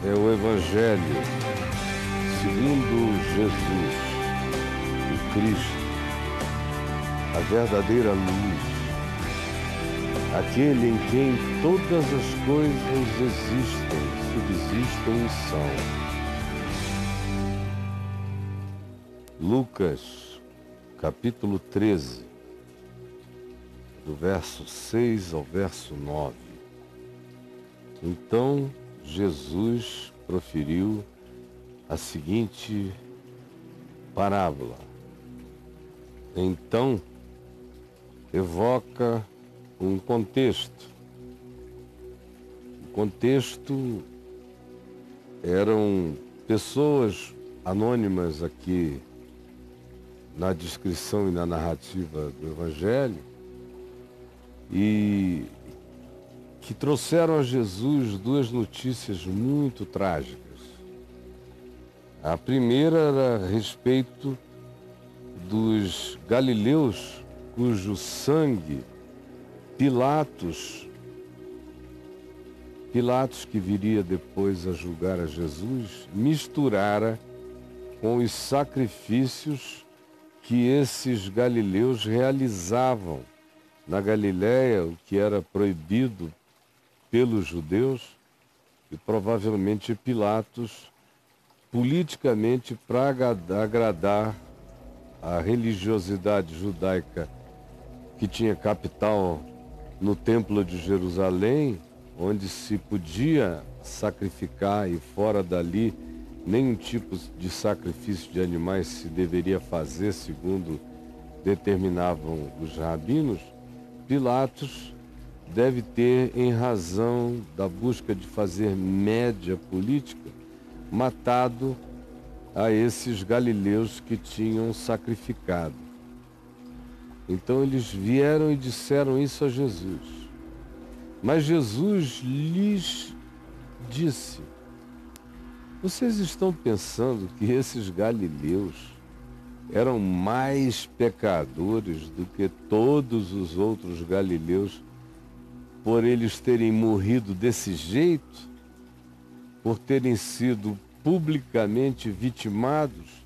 é o Evangelho segundo Jesus, o Cristo, a verdadeira luz, aquele em quem todas as coisas existem, subsistem e são. Lucas, capítulo 13, do verso 6 ao verso 9. Então, Jesus proferiu a seguinte parábola. Então, evoca um contexto. O contexto eram pessoas anônimas aqui na descrição e na narrativa do Evangelho e que trouxeram a Jesus duas notícias muito trágicas. A primeira era a respeito dos galileus cujo sangue Pilatos, que viria depois a julgar a Jesus, misturara com os sacrifícios que esses galileus realizavam na Galiléia, o que era proibido pelos judeus, e provavelmente Pilatos, politicamente para agradar a religiosidade judaica que tinha capital no Templo de Jerusalém, onde se podia sacrificar e fora dali nenhum tipo de sacrifício de animais se deveria fazer, segundo determinavam os rabinos. Pilatos deve ter, em razão da busca de fazer média política, matado a esses galileus que tinham sacrificado. Então eles vieram e disseram isso a Jesus. Mas Jesus lhes disse: vocês estão pensando que esses galileus eram mais pecadores do que todos os outros galileus por eles terem morrido desse jeito, por terem sido publicamente vitimados,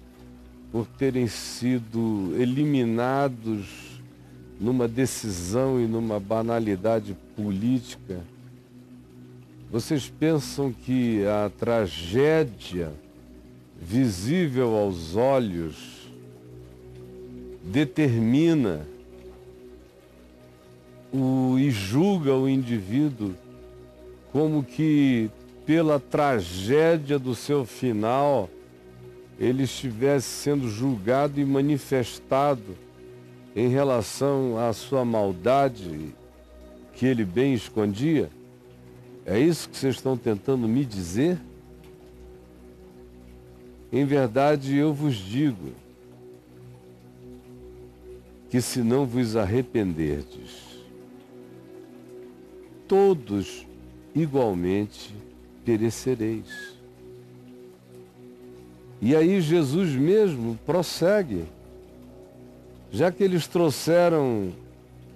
por terem sido eliminados numa decisão e numa banalidade política? Vocês pensam que a tragédia visível aos olhos determina e julga o indivíduo como que pela tragédia do seu final ele estivesse sendo julgado e manifestado em relação à sua maldade que ele bem escondia? É isso que vocês estão tentando me dizer? Em verdade, eu vos digo que se não vos arrependerdes, todos igualmente perecereis. E aí Jesus mesmo prossegue. Já que eles trouxeram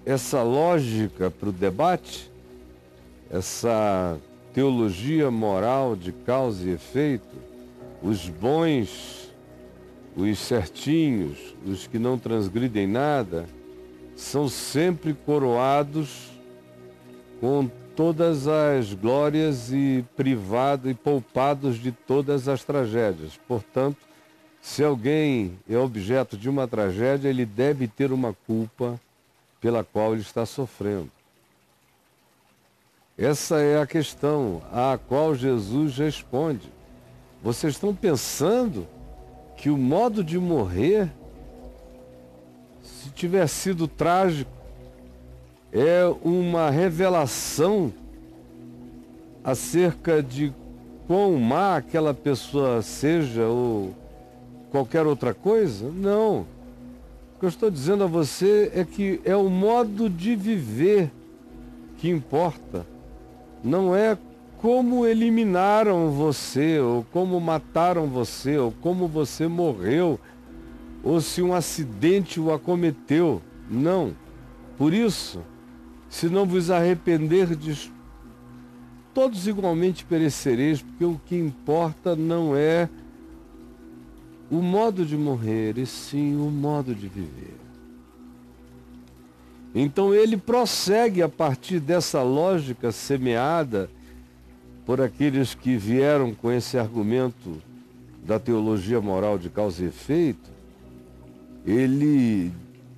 essa lógica para o debate, essa teologia moral de causa e efeito, os bons, os certinhos, os que não transgridem nada, são sempre coroados com todas as glórias e privados e poupados de todas as tragédias. Portanto, se alguém é objeto de uma tragédia, ele deve ter uma culpa pela qual ele está sofrendo. Essa é a questão à qual Jesus responde. Vocês estão pensando que o modo de morrer, se tiver sido trágico, é uma revelação acerca de quão má aquela pessoa seja ou qualquer outra coisa? Não. O que eu estou dizendo a você é que é o modo de viver que importa. Não é como eliminaram você, ou como mataram você, ou como você morreu, ou se um acidente o acometeu. Não. Por isso, se não vos arrependerdes, todos igualmente perecereis, porque o que importa não é o modo de morrer, e sim o modo de viver. Então ele prossegue a partir dessa lógica semeada por aqueles que vieram com esse argumento da teologia moral de causa e efeito. Ele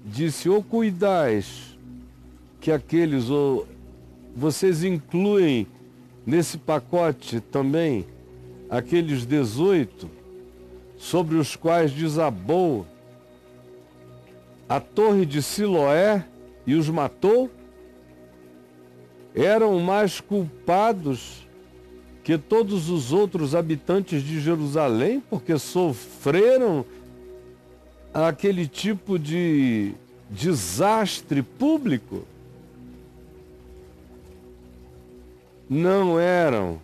disse: ou cuidais que aqueles, ou vocês incluem nesse pacote também aqueles 18 sobre os quais desabou a torre de Siloé e os matou? Eram mais culpados que todos os outros habitantes de Jerusalém, porque sofreram aquele tipo de desastre público? Não eram.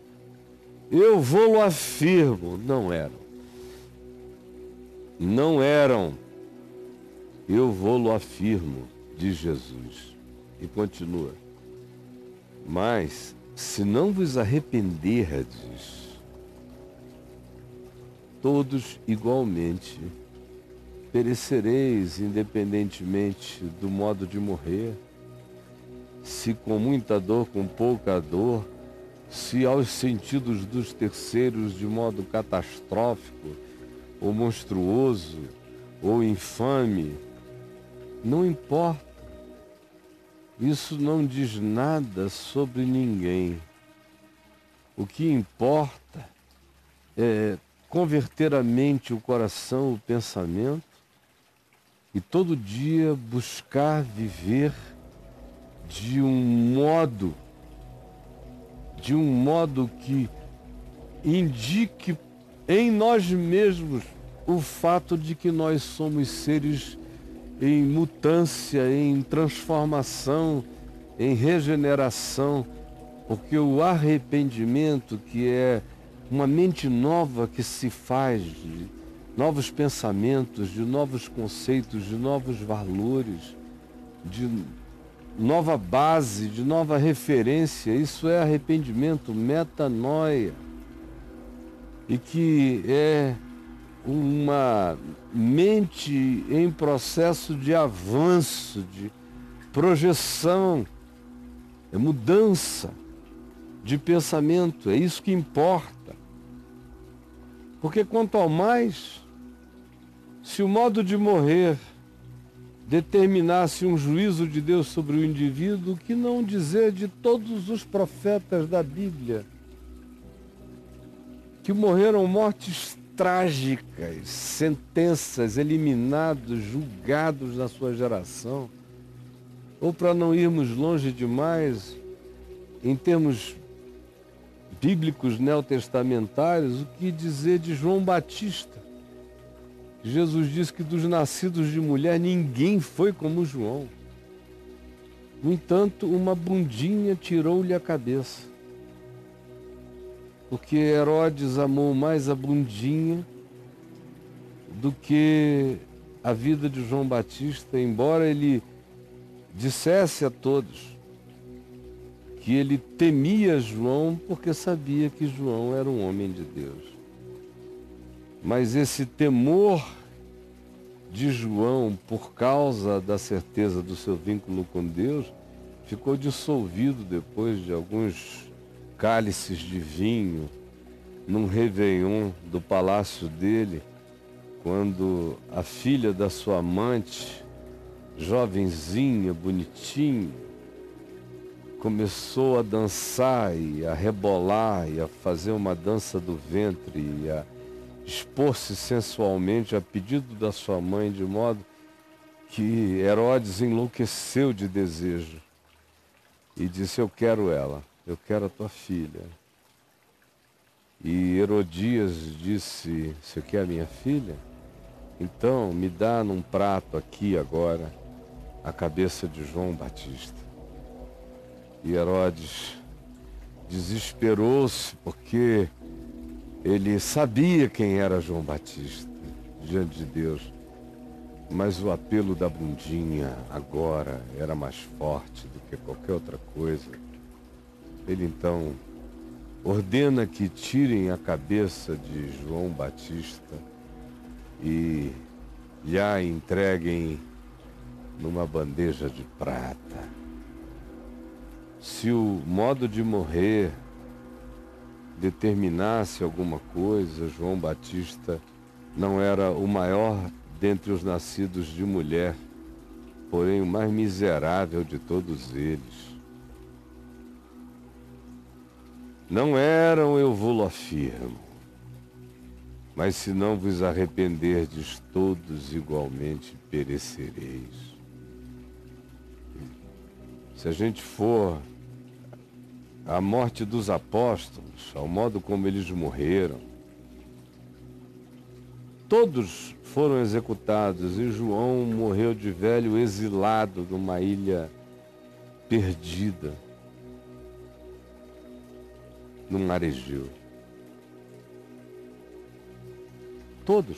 Eu vou-lo afirmo, não eram. Não eram. Eu vou-lo afirmo, diz Jesus. E continua: mas se não vos arrependerdes, todos igualmente perecereis, independentemente do modo de morrer, se com muita dor, com pouca dor, se aos sentidos dos terceiros de modo catastrófico, ou monstruoso, ou infame, não importa. Isso não diz nada sobre ninguém. O que importa é converter a mente, o coração, o pensamento e todo dia buscar viver de um modo que indique em nós mesmos o fato de que nós somos seres em mutância, em transformação, em regeneração, porque o arrependimento, que é uma mente nova que se faz, de novos pensamentos, de novos conceitos, de novos valores, de nova base, de nova referência, isso é arrependimento, metanoia, e que é uma mente em processo de avanço, de projeção, é mudança de pensamento, é isso que importa. Porque quanto ao mais, se o modo de morrer determinasse um juízo de Deus sobre o indivíduo, o que não dizer de todos os profetas da Bíblia, que morreram mortes trágicas, sentenças, eliminados, julgados na sua geração? Ou, para não irmos longe demais, em termos bíblicos neotestamentários, o que dizer de João Batista? Jesus disse que dos nascidos de mulher ninguém foi como João. No entanto, uma bundinha tirou-lhe a cabeça, porque Herodes amou mais a bundinha do que a vida de João Batista, embora ele dissesse a todos que ele temia João porque sabia que João era um homem de Deus. Mas esse temor de João, por causa da certeza do seu vínculo com Deus, ficou dissolvido depois de alguns cálices de vinho num réveillon do palácio dele, quando a filha da sua amante, jovenzinha, bonitinha, começou a dançar e a rebolar e a fazer uma dança do ventre e a expor-se sensualmente a pedido da sua mãe, de modo que Herodes enlouqueceu de desejo e disse: eu quero ela, eu quero a tua filha. E Herodias disse: você quer a minha filha? Então me dá num prato aqui agora a cabeça de João Batista. E Herodes desesperou-se porque ele sabia quem era João Batista diante de Deus, mas o apelo da bundinha agora era mais forte do que qualquer outra coisa. Ele então ordena que tirem a cabeça de João Batista e lhe a entreguem numa bandeja de prata. Se o modo de morrer determinasse alguma coisa, João Batista não era o maior dentre os nascidos de mulher, porém o mais miserável de todos eles. Não eram, eu vou-lo afirmo, mas se não vos arrependerdes, todos igualmente perecereis. Se a gente for à morte dos apóstolos, ao modo como eles morreram, todos foram executados e João morreu de velho exilado numa ilha perdida, no mar Egeu. Todos.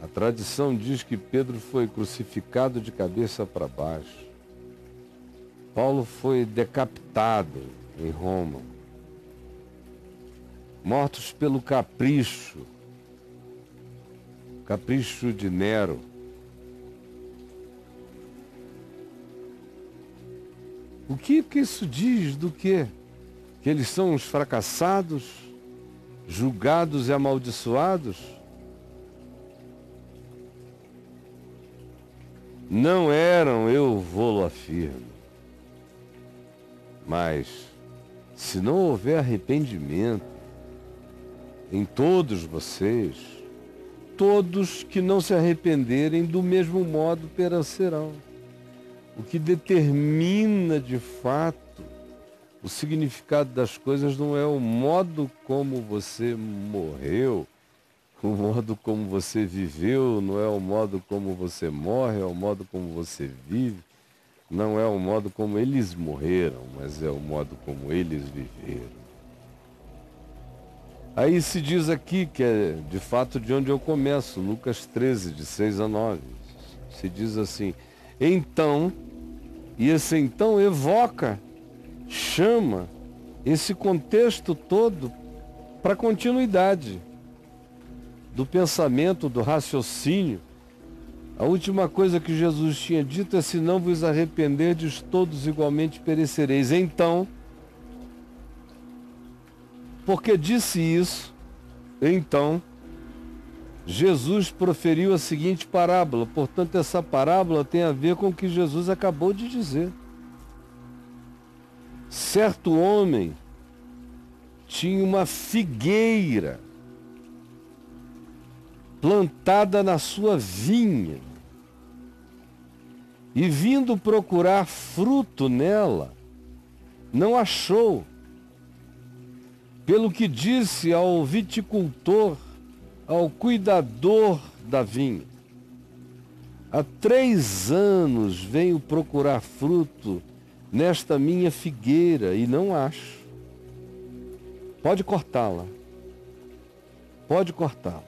A tradição diz que Pedro foi crucificado de cabeça para baixo. Paulo foi decapitado em Roma. Mortos pelo capricho de Nero. O que isso diz do quê? Que eles são os fracassados, julgados e amaldiçoados? Não eram, eu vou-lo afirmo. Mas, se não houver arrependimento em todos vocês, todos que não se arrependerem do mesmo modo perecerão. O que determina de fato o significado das coisas não é o modo como você morreu, o modo como você viveu, não é o modo como você morre, é o modo como você vive, não é o modo como eles morreram, mas é o modo como eles viveram. Aí se diz aqui, que é de fato de onde eu começo, Lucas 13, de 6 a 9. Se diz assim, então, e esse então evoca, chama esse contexto todo para continuidade do pensamento, do raciocínio. A última coisa que Jesus tinha dito é, se não vos arrependerdes, todos igualmente perecereis. Então, porque disse isso, então, Jesus proferiu a seguinte parábola. Portanto, essa parábola tem a ver com o que Jesus acabou de dizer. Certo homem tinha uma figueira plantada na sua vinha, e vindo procurar fruto nela, não achou. Pelo que disse ao viticultor, ao cuidador da vinha, há 3 anos venho procurar fruto nesta minha figueira e não acho. Pode cortá-la. Pode cortá-la.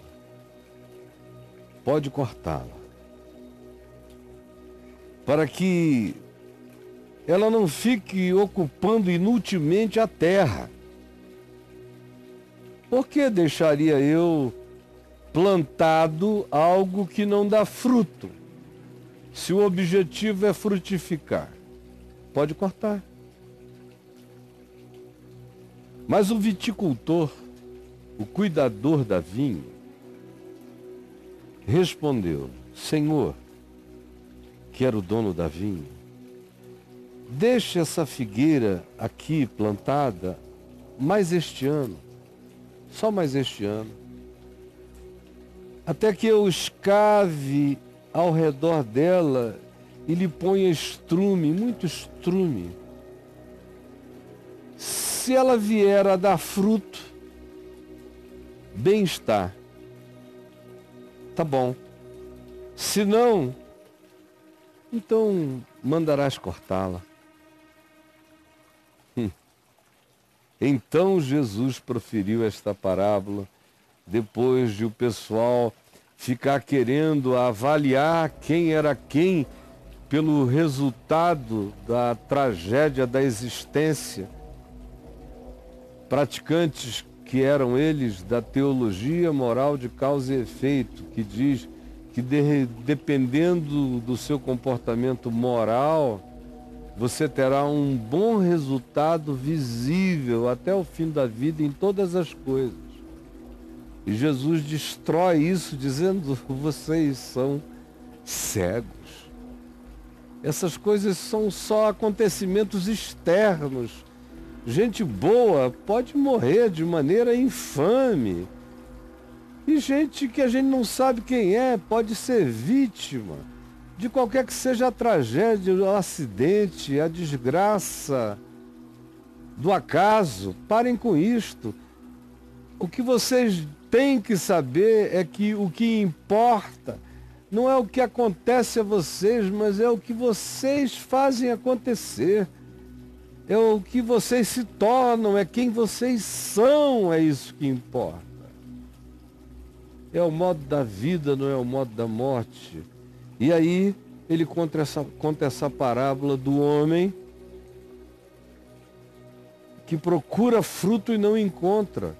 Pode cortá-la. Para que ela não fique ocupando inutilmente a terra. Por que deixaria eu plantado algo que não dá fruto, se o objetivo é frutificar? Pode cortar. Mas o viticultor, o cuidador da vinha, respondeu, Senhor, que era o dono da vinha, deixe essa figueira aqui plantada mais este ano, só mais este ano, até que eu escave ao redor dela e lhe ponha estrume, muito estrume. Se ela vier a dar fruto, bem está. Tá bom. Se não, então mandarás cortá-la. Então Jesus proferiu esta parábola, depois de o pessoal ficar querendo avaliar quem era quem pelo resultado da tragédia da existência praticantes que eram eles da teologia moral de causa e efeito, que diz que dependendo do seu comportamento moral, você terá um bom resultado visível até o fim da vida em todas as coisas. E Jesus destrói isso dizendo: vocês são cegos. Essas coisas são só acontecimentos externos. Gente boa pode morrer de maneira infame. E gente que a gente não sabe quem é pode ser vítima de qualquer que seja a tragédia, o acidente, a desgraça do acaso. Parem com isto. O que vocês têm que saber é que o que importa não é o que acontece a vocês, mas é o que vocês fazem acontecer. É o que vocês se tornam, é quem vocês são, é isso que importa. É o modo da vida, não é o modo da morte. E aí ele conta essa parábola do homem que procura fruto e não encontra.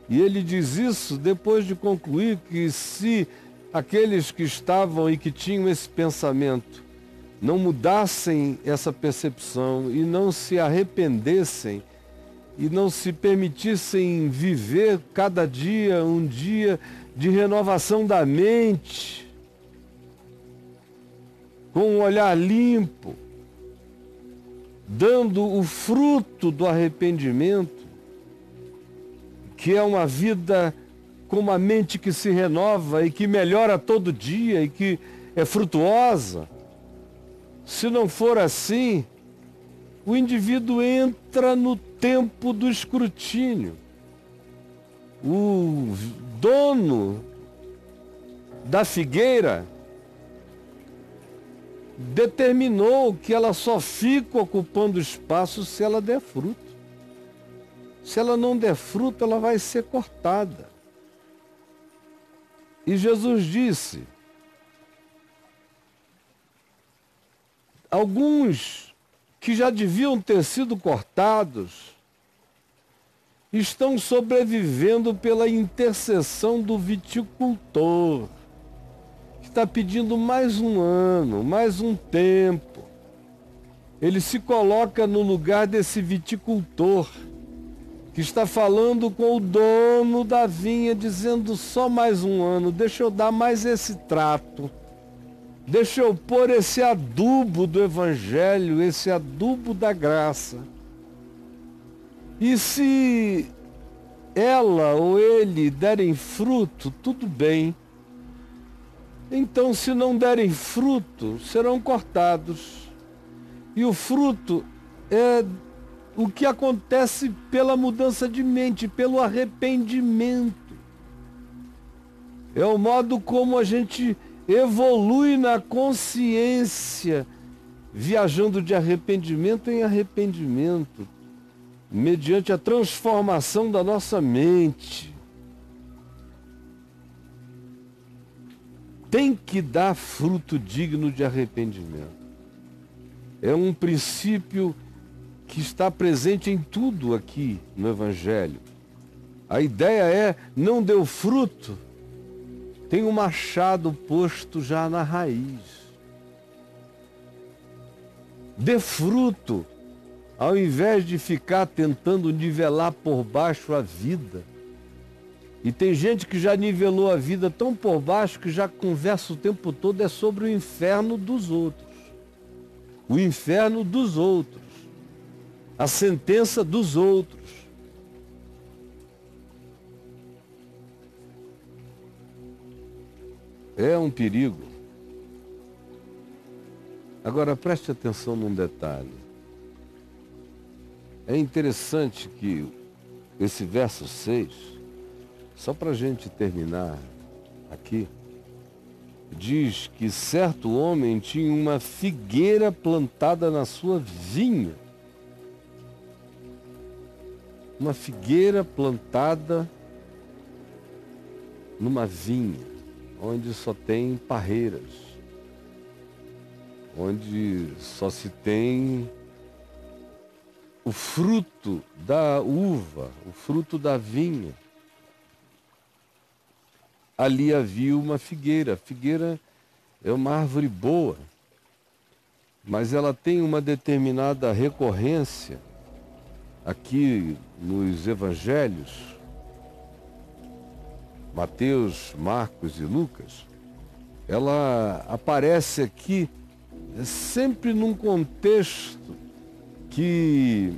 E ele diz isso depois de concluir que se aqueles que estavam e que tinham esse pensamento não mudassem essa percepção e não se arrependessem e não se permitissem viver cada dia um dia de renovação da mente, com um olhar limpo, dando o fruto do arrependimento, que é uma vida com uma mente que se renova e que melhora todo dia e que é frutuosa. Se não for assim, o indivíduo entra no tempo do escrutínio. O dono da figueira determinou que ela só fica ocupando espaço se ela der fruto. Se ela não der fruto, ela vai ser cortada. E Jesus disse: alguns que já deviam ter sido cortados estão sobrevivendo pela intercessão do viticultor, que está pedindo mais um ano, mais um tempo. Ele se coloca no lugar desse viticultor, que está falando com o dono da vinha, dizendo: só mais um ano, deixa eu dar mais esse trato, deixa eu pôr esse adubo do Evangelho, esse adubo da graça. E se ela ou ele derem fruto, tudo bem. Então, se não derem fruto, serão cortados. E o fruto é o que acontece pela mudança de mente, pelo arrependimento. É o modo como a gente evolui na consciência, viajando de arrependimento em arrependimento, mediante a transformação da nossa mente. Tem que dar fruto digno de arrependimento. É um princípio que está presente em tudo aqui no Evangelho. A ideia é: não deu fruto, tem um machado posto já na raiz. Dê fruto, ao invés de ficar tentando nivelar por baixo a vida. E tem gente que já nivelou a vida tão por baixo que já conversa o tempo todo é sobre o inferno dos outros. O inferno dos outros. A sentença dos outros. É um perigo. Agora preste atenção num detalhe. É interessante que esse verso 6, só para a gente terminar aqui, diz que certo homem tinha uma figueira plantada na sua vinha. Uma figueira plantada numa vinha, onde só tem parreiras, onde só se tem o fruto da uva, o fruto da vinha. Ali havia uma figueira. A figueira é uma árvore boa, mas ela tem uma determinada recorrência aqui nos evangelhos, Mateus, Marcos e Lucas. Ela aparece aqui sempre num contexto que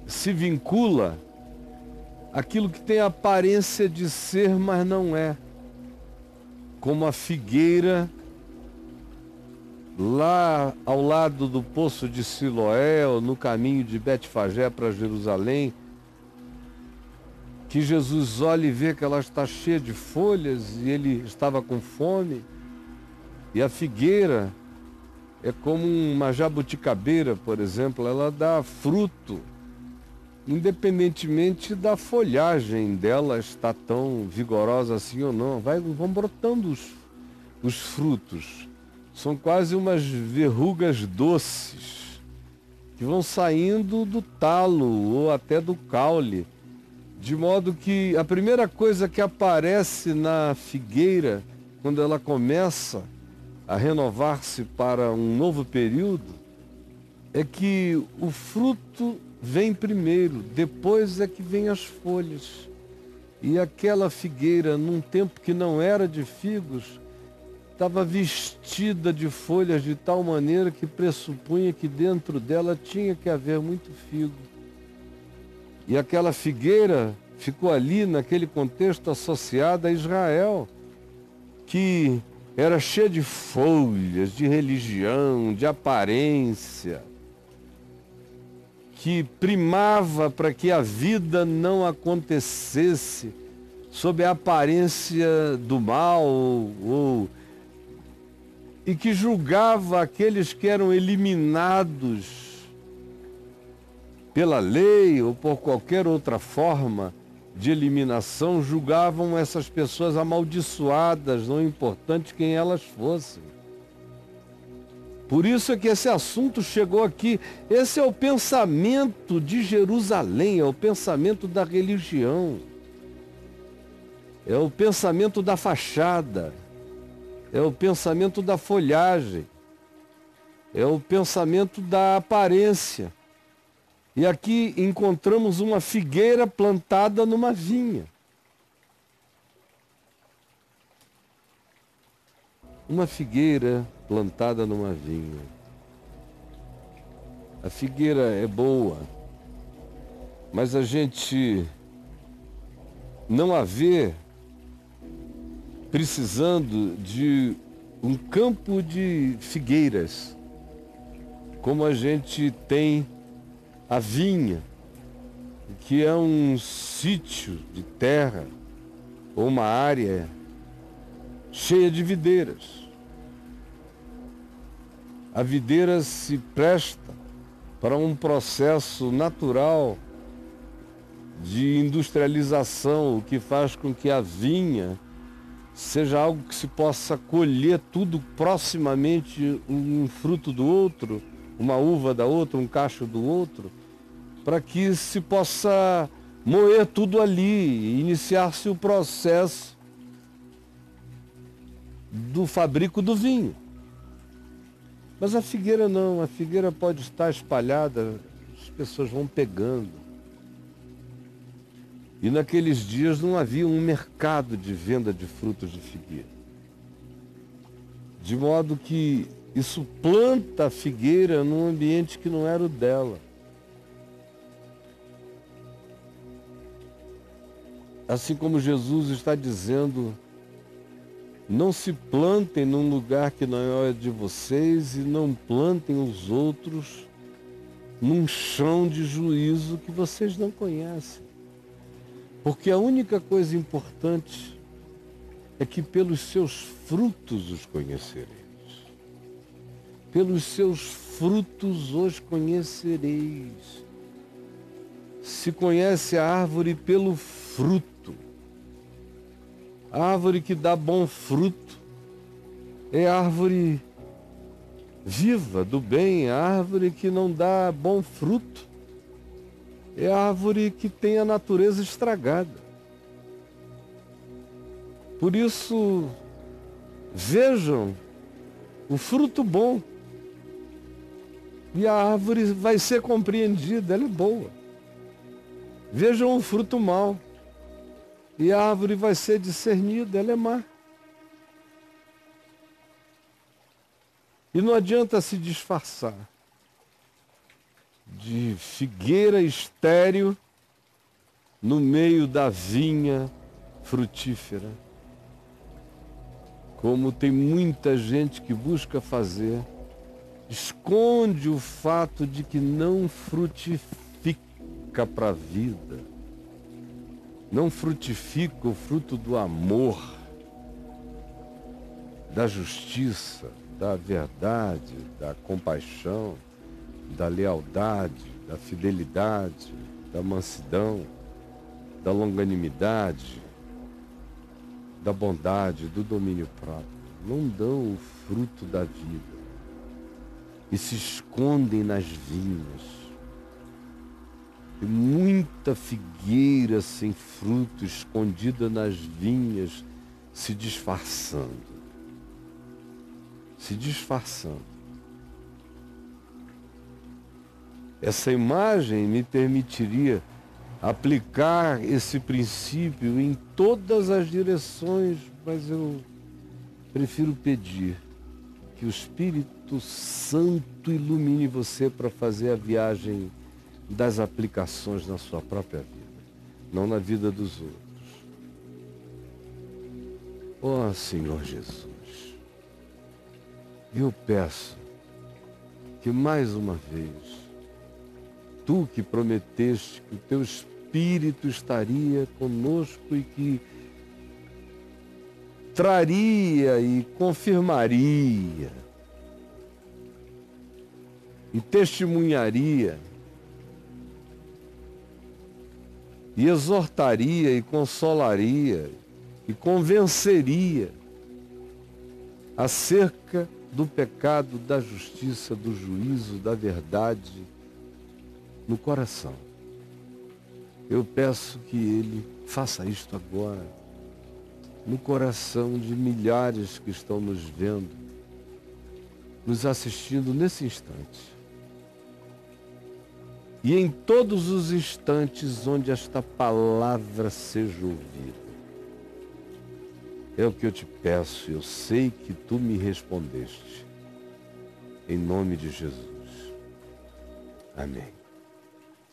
se vincula àquilo que tem a aparência de ser, mas não é. Como a figueira lá ao lado do poço de Siloé, ou no caminho de Betfagé para Jerusalém, que Jesus olha e vê que ela está cheia de folhas e ele estava com fome. E a figueira é como uma jabuticabeira, por exemplo, ela dá fruto, independentemente da folhagem dela estar tão vigorosa assim ou não. Vão brotando os frutos. São quase umas verrugas doces que vão saindo do talo ou até do caule. De modo que a primeira coisa que aparece na figueira, quando ela começa a renovar-se para um novo período, é que o fruto vem primeiro, depois é que vem as folhas. E aquela figueira, num tempo que não era de figos, estava vestida de folhas de tal maneira que pressupunha que dentro dela tinha que haver muito figo. E aquela figueira ficou ali, naquele contexto, associada a Israel, que era cheia de folhas, de religião, de aparência, que primava para que a vida não acontecesse sob a aparência do mal, e que julgava aqueles que eram eliminados pela lei ou por qualquer outra forma de eliminação, julgavam essas pessoas amaldiçoadas, não importante quem elas fossem. Por isso é que esse assunto chegou aqui. Esse é o pensamento de Jerusalém, é o pensamento da religião, é o pensamento da fachada, é o pensamento da folhagem, é o pensamento da aparência. E aqui encontramos uma figueira plantada numa vinha. Uma figueira plantada numa vinha. A figueira é boa, mas a gente não a vê precisando de um campo de figueiras, como a gente tem a vinha, que é um sítio de terra ou uma área cheia de videiras. A videira se presta para um processo natural de industrialização, o que faz com que a vinha seja algo que se possa colher tudo proximamente, um fruto do outro, uma uva da outra, um cacho do outro, para que se possa moer tudo ali, iniciar-se o processo do fabrico do vinho. Mas a figueira não, a figueira pode estar espalhada, as pessoas vão pegando. E naqueles dias não havia um mercado de venda de frutos de figueira. De modo que isso planta a figueira num ambiente que não era o dela. Assim como Jesus está dizendo, não se plantem num lugar que não é de vocês e não plantem os outros num chão de juízo que vocês não conhecem. Porque a única coisa importante é que pelos seus frutos os conhecereis. Pelos seus frutos os conhecereis. Se conhece a árvore pelo fruto. A árvore que dá bom fruto é a árvore viva, do bem. A árvore que não dá bom fruto é a árvore que tem a natureza estragada. Por isso, vejam o fruto bom. E a árvore vai ser compreendida, ela é boa. Vejam o fruto mau. E a árvore vai ser discernida, ela é má. E não adianta se disfarçar de figueira estéril no meio da vinha frutífera, como tem muita gente que busca fazer, esconde o fato de que não frutifica para a vida, não frutifica o fruto do amor, da justiça, da verdade, da compaixão, da lealdade, da fidelidade, da mansidão, da longanimidade, da bondade, do domínio próprio. Não dão o fruto da vida e se escondem nas vinhas. Tem muita figueira sem fruto escondida nas vinhas, se disfarçando. Essa imagem me permitiria aplicar esse princípio em todas as direções, mas eu prefiro pedir que o Espírito Santo ilumine você para fazer a viagem das aplicações na sua própria vida, não na vida dos outros. Ó Senhor Jesus, eu peço que mais uma vez, tu que prometeste que o teu Espírito estaria conosco e que traria e confirmaria e testemunharia e exortaria e consolaria e convenceria acerca do pecado, da justiça, do juízo, da verdade no coração. Eu peço que Ele faça isto agora, no coração de milhares que estão nos vendo, nos assistindo nesse instante. E em todos os instantes onde esta palavra seja ouvida. É o que eu te peço, eu sei que tu me respondeste. Em nome de Jesus. Amém.